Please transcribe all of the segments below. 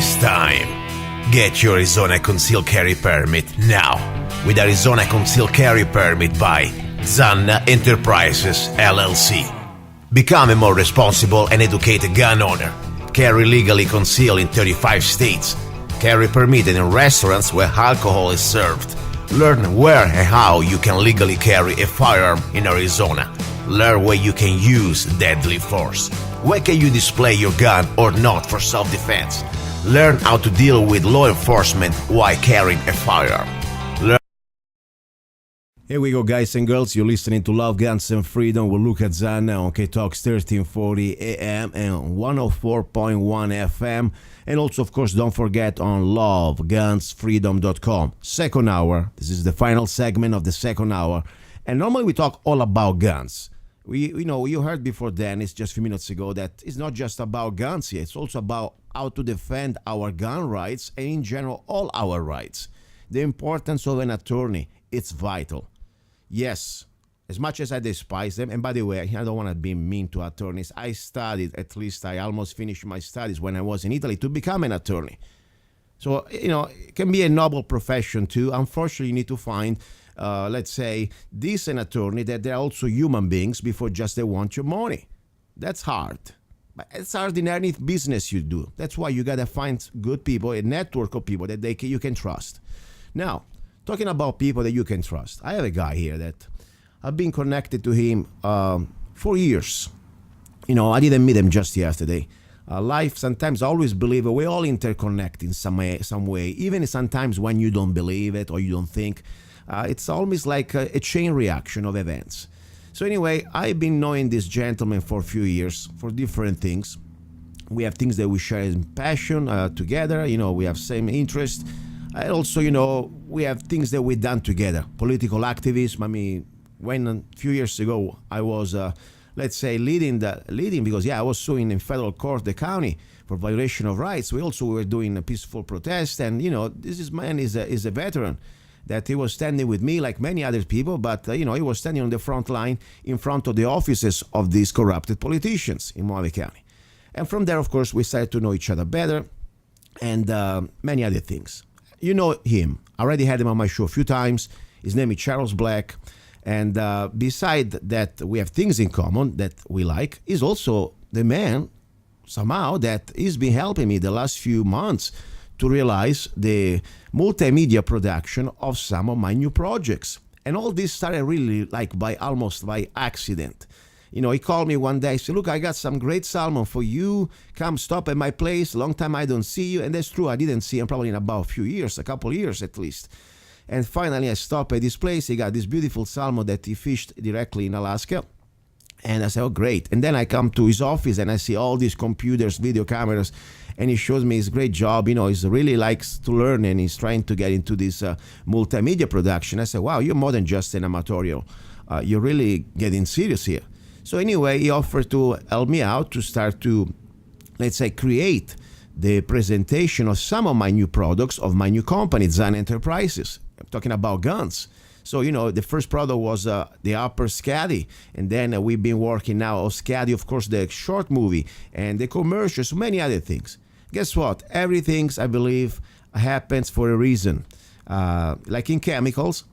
It's time. Get your Arizona Concealed Carry Permit now with Arizona Concealed Carry Permit by Zanna Enterprises, LLC. Become a more responsible and educated gun owner. Carry legally concealed in 35 states. Carry permitted in restaurants where alcohol is served. Learn where and how you can legally carry a firearm in Arizona. Learn where you can use deadly force. Where can you display your gun or not for self-defense? Learn how to deal with law enforcement while carrying a firearm. Here we go, guys and girls. You're listening to Love, Guns, and Freedom with Luca Zanna on K-Talks 1340 AM and 104.1 FM. And also, of course, don't forget on lovegunsfreedom.com. Second hour. This is the final segment of the second hour. And normally we talk all about guns. You heard before Dennis just a few minutes ago that it's not just about guns here. It's also about how to defend our gun rights and in general all our rights. The importance of an attorney, it's vital. Yes, as much as I despise them, and by the way, I don't want to be mean to attorneys. I studied, at least I almost finished my studies when I was in Italy to become an attorney. So, it can be a noble profession too. Unfortunately, you need to find let's say, decent attorney that they're also human beings before just they want your money. That's hard. But it's hard in any business you do. That's why you got to find good people, a network of people that you can trust. Now, talking about people that you can trust, I have a guy here that I've been connected to him for years. I didn't meet him just yesterday. Life, sometimes I always believe we all interconnect in some way, even sometimes when you don't believe it or you don't think. It's almost like a chain reaction of events. So anyway, I've been knowing this gentleman for a few years for different things. We have things that we share in passion together. We have same interest. And also, we have things that we've done together. Political activism. I mean, when a few years ago I was, let's say, leading because I was suing in federal court the county for violation of rights. We also were doing a peaceful protest, and this man is a veteran. That he was standing with me like many other people, but he was standing on the front line in front of the offices of these corrupted politicians in Mohave County. And from there, of course, we started to know each other better and many other things. You know him. I already had him on my show a few times. His name is Charles Black. And beside that, we have things in common that we like. He's also the man, somehow, that has been helping me the last few months to realize the multimedia production of some of my new projects. And all this started really almost by accident. He called me one day, said, "Look, I got some great salmon for you. Come stop at my place. Long time I don't see you." And that's true. I didn't see him probably in about a few years, a couple years at least. And finally I stopped at this place. He got this beautiful salmon that he fished directly in Alaska. And I said, "Oh, great." And then I come to his office and I see all these computers, video cameras, and he shows me his great job. He really likes to learn and he's trying to get into this multimedia production. I said, "Wow, you're more than just an amatorial. You're really getting serious here." So anyway, he offered to help me out to start to, let's say, create the presentation of some of my new products of my new company, Zanna Enterprises. I'm talking about guns. So, the first product was the Upper Scaddy. And then we've been working now on Scaddy, of course, the short movie and the commercials, many other things. Guess what? Everything, I believe, happens for a reason. Like in chemicals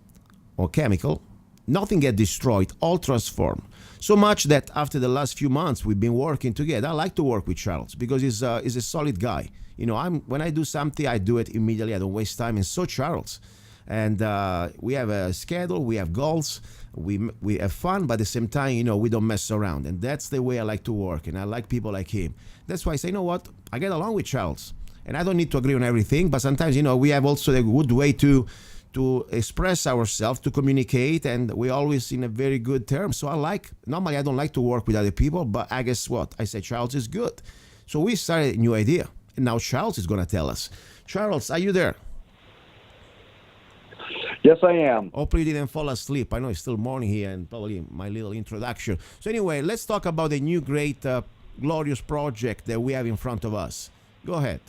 or chemical, nothing gets destroyed, all transformed. So much that after the last few months, we've been working together. I like to work with Charles because he's a solid guy. When I do something, I do it immediately. I don't waste time. And so Charles. And we have a schedule, we have goals, we have fun, but at the same time, we don't mess around. And that's the way I like to work, and I like people like him. That's why I say, I get along with Charles. And I don't need to agree on everything, but sometimes, we have also a good way to express ourselves, to communicate, and we're always in a very good terms. So normally I don't like to work with other people, but I guess what? I say Charles is good. So we started a new idea, and now Charles is going to tell us. Charles, are you there? Yes, I am. Hopefully you didn't fall asleep. I know it's still morning here and probably my little introduction. So anyway, let's talk about the new great, glorious project that we have in front of us. Go ahead.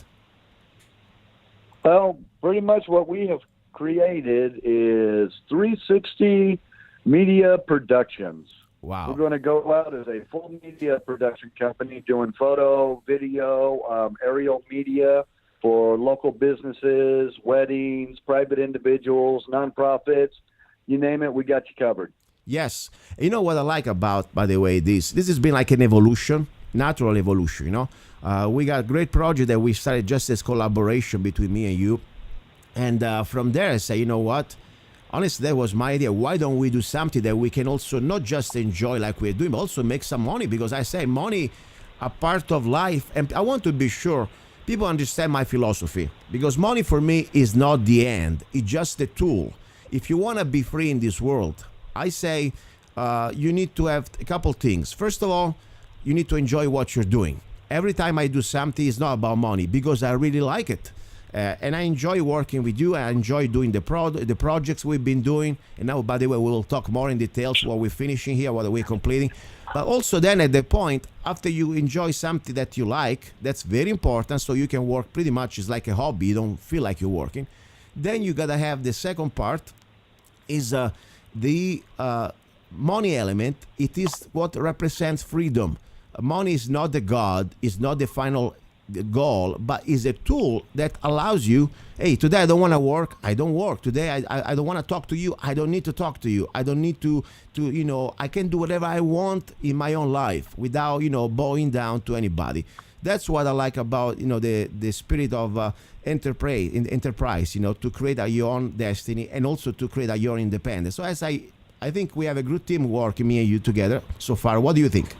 Well, pretty much what we have created is 360 Media Productions. Wow. We're going to go out as a full media production company doing photo, video, aerial media, for local businesses, weddings, private individuals, nonprofits, you name it, we got you covered. Yes. You know what I like about, by the way, this has been like an evolution, natural evolution, you know. We got great project that we started just as collaboration between me and you. And from there, I say, you know what? Honestly, that was my idea. Why don't we do something that we can also not just enjoy like we're doing, but also make some money? Because I say money a part of life. And I want to be sure people understand my philosophy. Because money for me is not the end. It's just a tool. If you want to be free in this world, I say you need to have a couple things. First of all, you need to enjoy what you're doing. Every time I do something, it's not about money because I really like it. And I enjoy working with you. I enjoy doing the projects we've been doing. And now, by the way, we will talk more in details what we're finishing here, what we're completing. But also then at the point, after you enjoy something that you like, that's very important. So you can work pretty much as like a hobby. You don't feel like you're working. Then you got to have the second part is the money element. It is what represents freedom. Money is not the God, is not the final goal, but is a tool that allows you, hey, today I don't want to work, I don't work. Today I don't want to talk to you, I don't need to talk to you. I don't need to I can do whatever I want in my own life without, bowing down to anybody. That's what I like about, the spirit of enterprise, to create your own destiny and also to create your own independence. So as I think we have a good teamwork, me and you together so far. What do you think?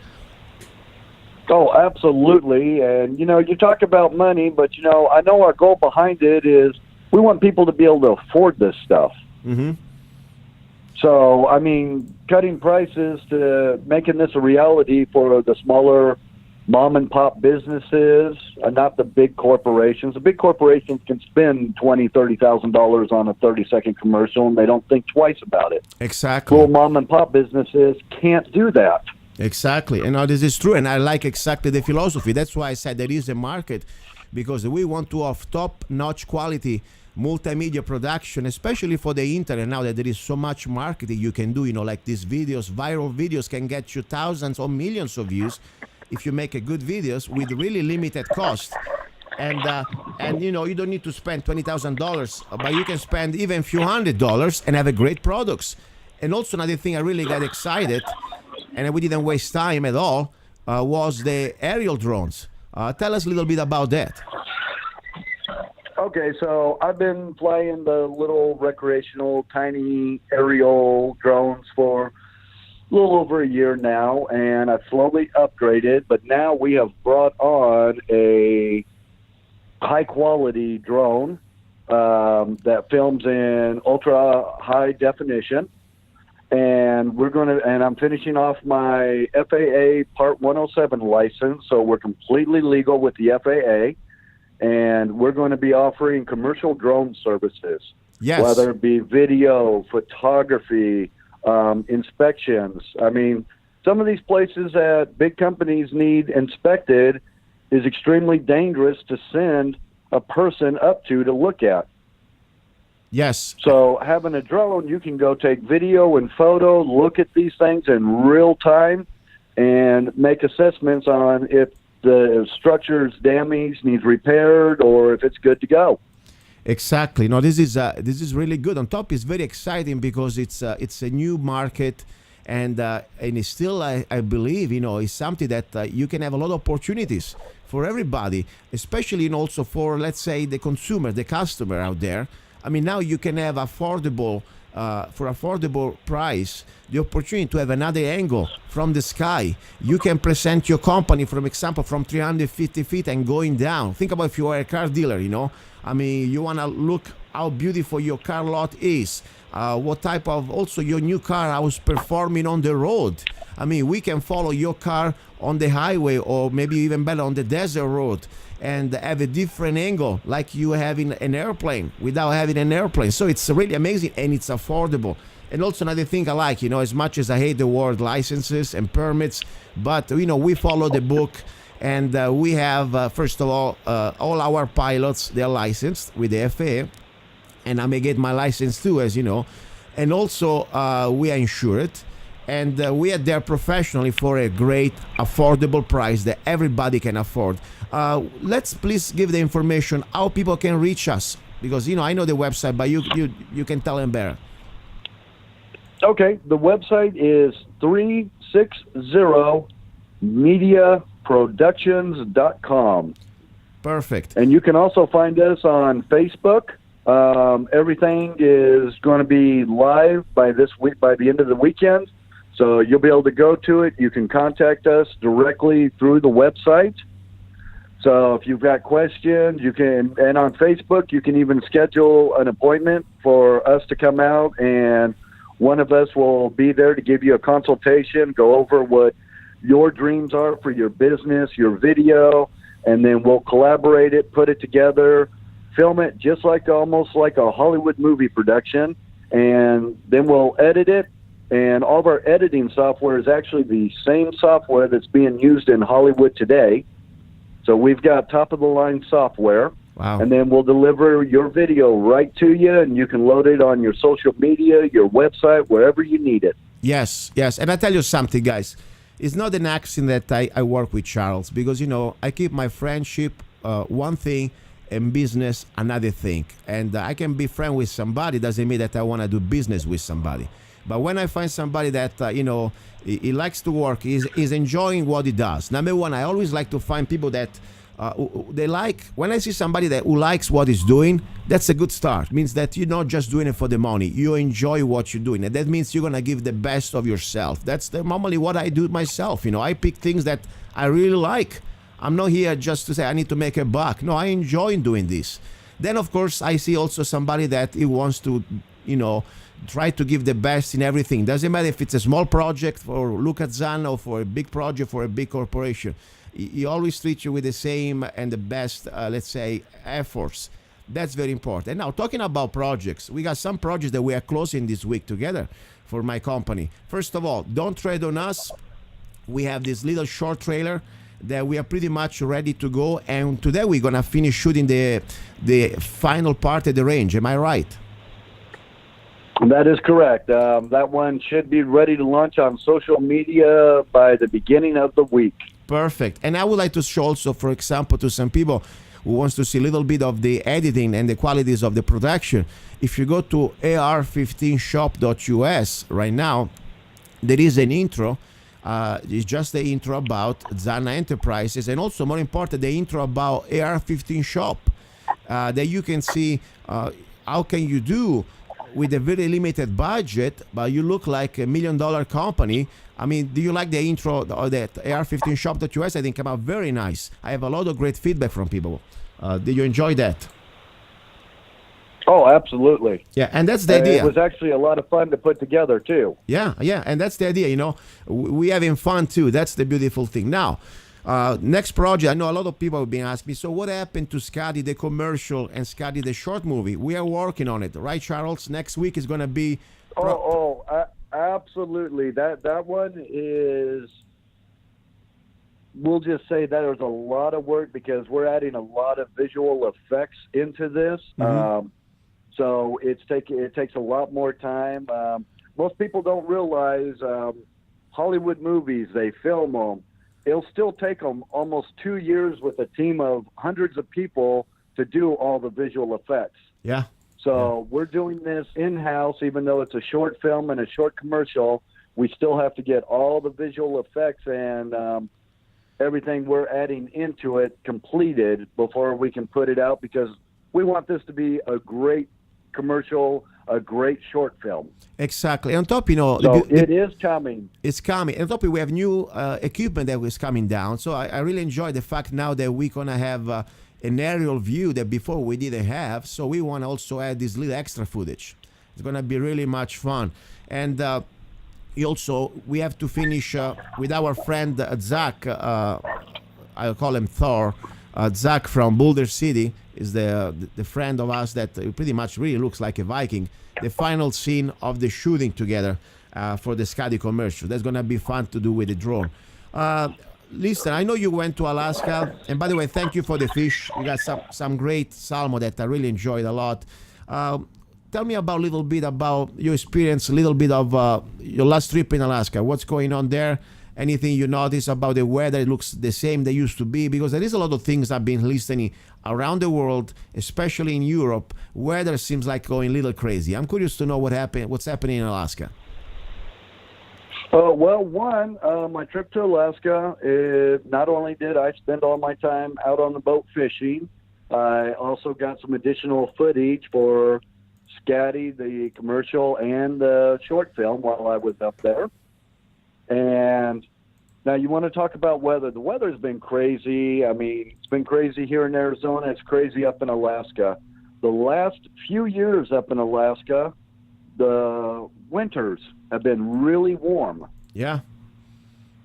Oh, absolutely. And, you talk about money, but, I know our goal behind it is we want people to be able to afford this stuff. Mm-hmm. So, cutting prices to making this a reality for the smaller mom and pop businesses, not the big corporations. The big corporations can spend $20,000, $30,000 on a 30-second commercial, and they don't think twice about it. Exactly. Little mom and pop businesses can't do that. Exactly. And this is true. And I like exactly the philosophy. That's why I said there is a market, because we want to have top-notch quality multimedia production, especially for the internet now that there is so much marketing you can do, like these videos, viral videos can get you thousands or millions of views if you make a good videos with really limited cost. And you don't need to spend $20,000, but you can spend even a few $100 and have a great products. And also another thing I really got excited, and we didn't waste time at all, was the aerial drones. Tell us a little bit about that. Okay, so I've been flying the little recreational tiny aerial drones for a little over a year now, and I've slowly upgraded, but now we have brought on a high-quality drone that films in ultra-high definition. And I'm finishing off my FAA Part 107 license, so we're completely legal with the FAA, and we're going to be offering commercial drone services. Yes. Whether it be video, photography, inspections. Some of these places that big companies need inspected is extremely dangerous to send a person up to look at. Yes. So having a drone, you can go take video and photo, look at these things in real time, and make assessments on if the structure's damaged, needs repaired, or if it's good to go. Exactly. No, this is really good. On top, it's very exciting because it's a new market, and it's still, I believe, it's something that you can have a lot of opportunities for everybody, especially and also for, let's say, the consumer, the customer out there. Now you can have affordable price, the opportunity to have another angle from the sky. You can present your company, for example, from 350 feet and going down. Think about if you are a car dealer, you want to look how beautiful your car lot is. What type of, also your new car, how it's performing on the road. We can follow your car on the highway or maybe even better on the desert road and have a different angle like you have in an airplane without having an airplane. So it's really amazing and it's affordable. And also another thing I like, as much as I hate the word licenses and permits, but, we follow the book and we have, first of all our pilots, they're licensed with the FAA, and I may get my license too, as you know. And also we are insured. And we are there professionally for a great, affordable price that everybody can afford. Let's please give the information how people can reach us, because I know the website, but you can tell them better. Okay, the website is 360mediaproductions.com. Perfect. And you can also find us on Facebook. Everything is going to be live by this week, by the end of the weekend. So you'll be able to go to it. You can contact us directly through the website. So if you've got questions, you can, and on Facebook, you can even schedule an appointment for us to come out, and one of us will be there to give you a consultation, go over what your dreams are for your business, your video, and then we'll collaborate it, put it together, film it just almost like a Hollywood movie production, and then we'll edit it. And all of our editing software is actually the same software that's being used in Hollywood today. So we've got top-of-the-line software. Wow. And then we'll deliver your video right to you, and you can load it on your social media, your website, wherever you need it. Yes. And I tell you something, guys. It's not an accident that I work with Charles, because, I keep my friendship one thing and business another thing. And I can be friend with somebody, doesn't mean that I want to do business with somebody. But when I find somebody that, he likes to work, is enjoying what he does. Number one, I always like to find people that they like. When I see somebody who likes what he's doing, that's a good start. It means that you're not just doing it for the money. You enjoy what you're doing. And that means you're going to give the best of yourself. That's normally what I do myself. I pick things that I really like. I'm not here just to say I need to make a buck. No, I enjoy doing this. Then, of course, I see also somebody that he wants to, try to give the best in everything. Doesn't matter if it's a small project for Luca Zanna or for a big project for a big corporation. He always treats you with the same and the best, let's say, efforts. That's very important. And now, talking about projects, we got some projects that we are closing this week together for my company. First of all, Don't Tread on Us. We have this little short trailer that we are pretty much ready to go. And today we're going to finish shooting the final part of the range. Am I right? That is correct. That one should be ready to launch on social media by the beginning of the week. Perfect. And I would like to show also, for example, to some people who wants to see a little bit of the editing and the qualities of the production. If you go to ar15shop.us right now, there is an intro. It's just the intro about Zanna Enterprises, and also, more important, the intro about AR15 Shop, that you can see how can you do with a very limited budget, but you look like $1 million company. I mean, do you like the intro or that AR15shop.us? I think came out very nice. I have a lot of great feedback from people. Did you enjoy that? Oh, absolutely. Yeah, and that's the idea. It was actually a lot of fun to put together, too. Yeah, and that's the idea, We having fun, too. That's the beautiful thing. Now, next project, I know a lot of people have been asking me, so what happened to Scotty the commercial and Scotty the short movie? We are working on it, right, Charles? Next week is going to be... Absolutely. That one is... We'll just say that there's a lot of work because we're adding a lot of visual effects into this. Mm-hmm. So it takes a lot more time. Most people don't realize Hollywood movies, they film them. It'll still take them almost 2 years with a team of hundreds of people to do all the visual effects. Yeah. So we're doing this in-house, even though it's a short film and a short commercial. We still have to get all the visual effects and everything we're adding into it completed before we can put it out, because we want this to be a great commercial, a great short film. Exactly. On top, so it is coming. It's coming. And on top, we have new equipment that is coming down. So I really enjoy the fact now that we're going to have an aerial view that before we didn't have. So we want to also add this little extra footage. It's going to be really much fun. And also, we have to finish with our friend Zach. I call him Thor. Zach from Boulder City is the friend of us that pretty much really looks like a Viking. The final scene of the shooting together for the Scotty commercial. That's going to be fun to do with the drone. Listen, I know you went to Alaska. And by the way, thank you for the fish. You got some great salmon that I really enjoyed a lot. tell me about a little bit about your experience, a little bit of your last trip in Alaska. What's going on there? Anything you notice about the weather? It looks the same they used to be, because there is a lot of things I've been listening around the world, especially in Europe. Weather seems like going a little crazy. I'm curious to know what's happening in Alaska. My trip to Alaska, not only did I spend all my time out on the boat fishing, I also got some additional footage for Scatty, the commercial, and the short film while I was up there. And now you want to talk about weather. The weather's been crazy. I mean, it's been crazy here in Arizona. It's crazy up in Alaska. The last few years up in Alaska, the winters have been really warm. Yeah.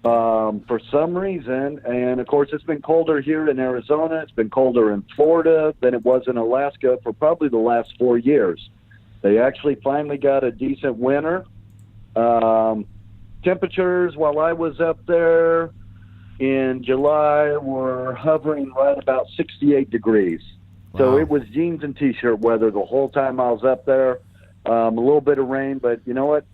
For some reason, and of course it's been colder here in Arizona. It's been colder in Florida than it was in Alaska for probably the last 4 years. They actually finally got a decent winter. Temperatures while I was up there in July were hovering right about 68 degrees. Wow. So it was jeans and t-shirt weather the whole time I was up there. A little bit of rain, but you know what?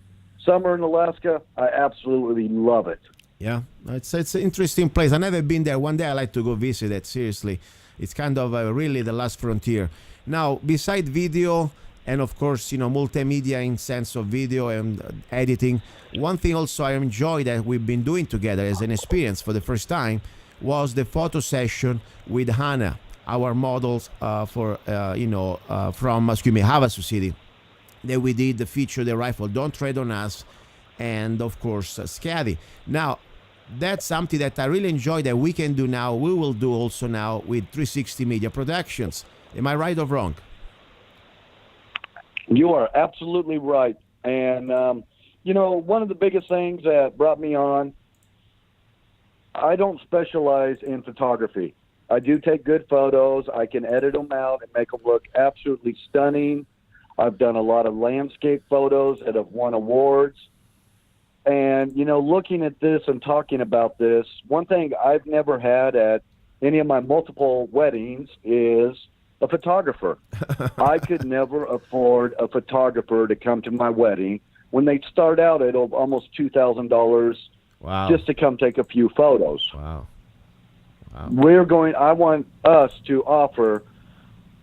Summer in Alaska, I absolutely love it. Yeah, it's an interesting place. I've never been there. One day I'd like to go visit it, seriously. It's kind of really the last frontier. Now, beside video and, of course, multimedia in sense of video and editing, one thing also I enjoy that we've been doing together as an experience for the first time was the photo session with Hannah, our models from Havasu City, that we did the feature, the rifle Don't Tread on Us, and of course Scatty. Now, that's something that I really enjoy that we can do now. We will do also now with 360 Media Productions. Am I right or wrong? You are absolutely right. And, one of the biggest things that brought me on, I don't specialize in photography. I do take good photos. I can edit them out and make them look absolutely stunning. I've done a lot of landscape photos that have won awards. And, looking at this and talking about this, one thing I've never had at any of my multiple weddings is a photographer. I could never afford a photographer to come to my wedding when they start out at almost $2,000 just to come take a few photos. Wow. I want us to offer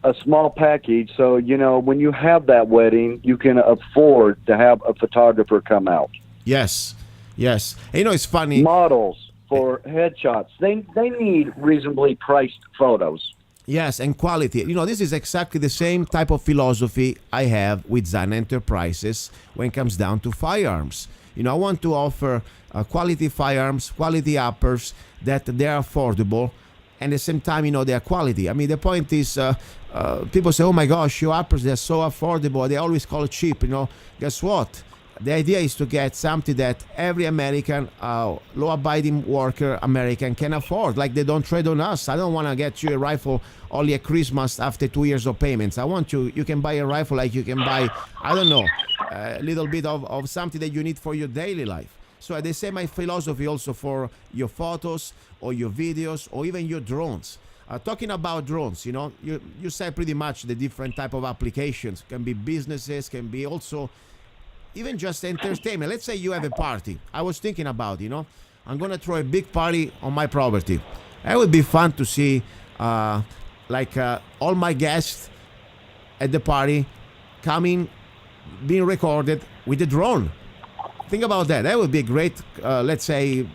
a small package so, when you have that wedding, you can afford to have a photographer come out. Yes. And, it's funny. Models for headshots. They need reasonably priced photos. Yes, and quality. This is exactly the same type of philosophy I have with Zanna Enterprises when it comes down to firearms. I want to offer quality firearms, quality uppers, that they're affordable, and at the same time, they're quality. I mean, the point is, people say, oh my gosh, your uppers, they're so affordable. They always call it cheap. Guess what? The idea is to get something that every American, law-abiding worker American can afford. Like they Don't Trade on Us. I don't want to get you a rifle only at Christmas after 2 years of payments. I want you can buy a rifle like you can buy, I don't know, a little bit of something that you need for your daily life. So they say my philosophy also for your photos or your videos or even your drones. Talking about drones, you said pretty much the different type of applications. Can be businesses, can be also even just entertainment. Let's say you have a party. I was thinking about, I'm going to throw a big party on my property. It would be fun to see all my guests at the party coming, being recorded with a drone. Think about that. That would be a great, let's say,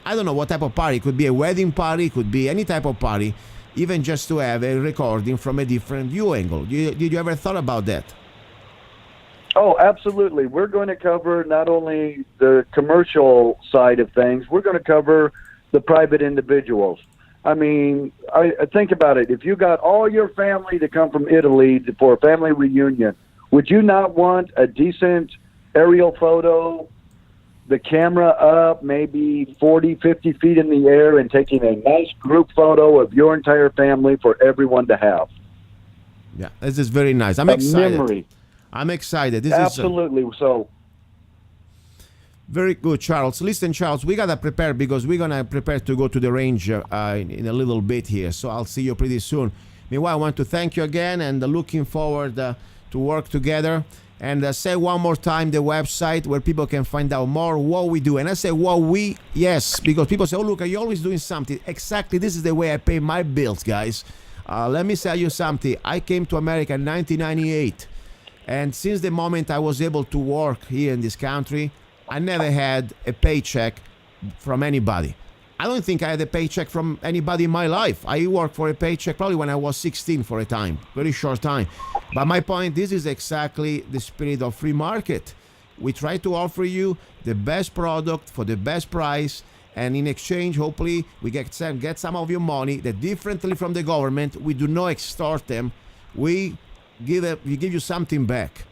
I don't know what type of party. It could be a wedding party. It could be any type of party, even just to have a recording from a different view angle. Did you ever thought about that? Oh, absolutely. We're going to cover not only the commercial side of things, we're going to cover the private individuals. I mean, I think about it. If you got all your family to come from Italy for a family reunion, would you not want a decent aerial photo, the camera up maybe 40, 50 feet in the air and taking a nice group photo of your entire family for everyone to have? Yeah, this is very nice. I'm excited. Memory. I'm excited. This Absolutely. So very good, Charles. Listen, Charles, we gotta prepare because we're gonna prepare to go to the range in a little bit here. So I'll see you pretty soon. Meanwhile, I want to thank you again and looking forward to work together. And say one more time the website where people can find out more what we do. And I say what we, yes, because people say, oh, look, you're always doing something. Exactly, this is the way I pay my bills, guys. Let me tell you something. I came to America in 1998. And since the moment I was able to work here in this country, I never had a paycheck from anybody. I don't think I had a paycheck from anybody in my life. I worked for a paycheck probably when I was 16 for a time, very short time. But my point, this is exactly the spirit of free market. We try to offer you the best product for the best price, and in exchange, hopefully, we get some of your money. That differently from the government, we do not extort them. We give you something back.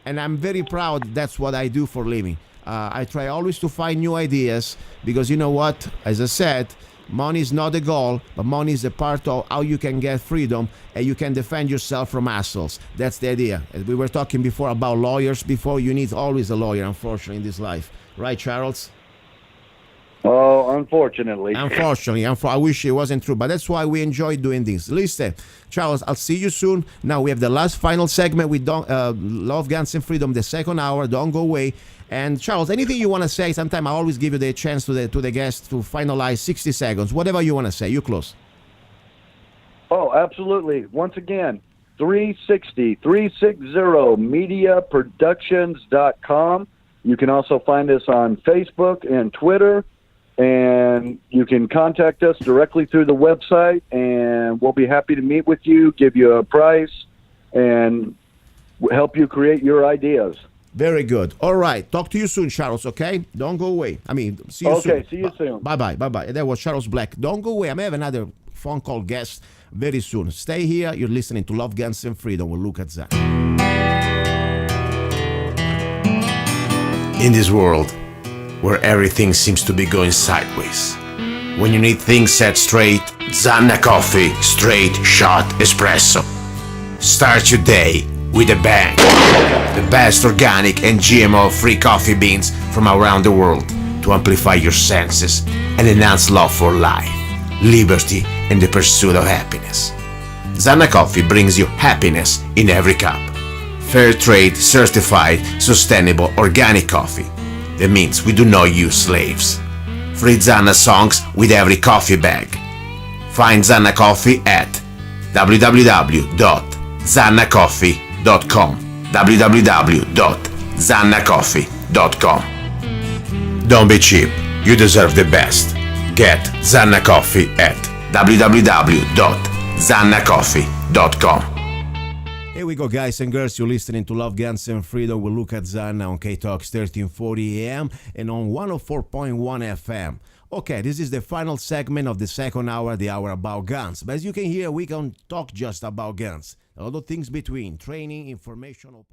And I'm very proud that's what I do for a living. I try always to find new ideas because you know what? As I said, money is not the goal, but money is a part of how you can get freedom and you can defend yourself from assholes. That's the idea. As we were talking before about lawyers before, you need always a lawyer, unfortunately, in this life. Right, Charles? Oh, unfortunately. Unfortunately, I wish it wasn't true, but that's why we enjoy doing this. Listen, Charles, I'll see you soon. Now we have the last final segment with Love, Guns, and Freedom, the second hour. Don't go away. And Charles, anything you want to say? Sometime I always give you the chance to the guest to finalize 60 seconds. Whatever you want to say, you close. Oh, absolutely. Once again, 360 mediaproductions.com. You can also find us on Facebook and Twitter. And you can contact us directly through the website, and we'll be happy to meet with you, give you a price, and help you create your ideas. Very good. All right. Talk to you soon, Charles, okay? Don't go away. See you soon. Okay, see you soon. Bye-bye. That was Charles Black. Don't go away. I may have another phone call guest very soon. Stay here. You're listening to Love, Guns, and Freedom with Luca Zanna. In this world where everything seems to be going sideways, when you need things set straight, Zanna Coffee Straight Shot Espresso. Start your day with a bang. The best organic and GMO-free coffee beans from around the world to amplify your senses and enhance love for life, liberty, and the pursuit of happiness. Zanna Coffee brings you happiness in every cup. Fair trade certified, sustainable, organic coffee. That means we do not use slaves. Free Zanna songs with every coffee bag. Find Zanna Coffee at www.zannacoffee.com www.zannacoffee.com. Don't be cheap, you deserve the best. Get Zanna Coffee at www.zannacoffee.com. Here we go, guys and girls. You're listening to Love, Guns, and Freedom with Luca Zanna on K-Talks 1340 AM and on 104.1 FM. Okay, this is the final segment of the second hour, the hour about guns. But as you can hear, we can talk just about guns. A lot of things between training, information.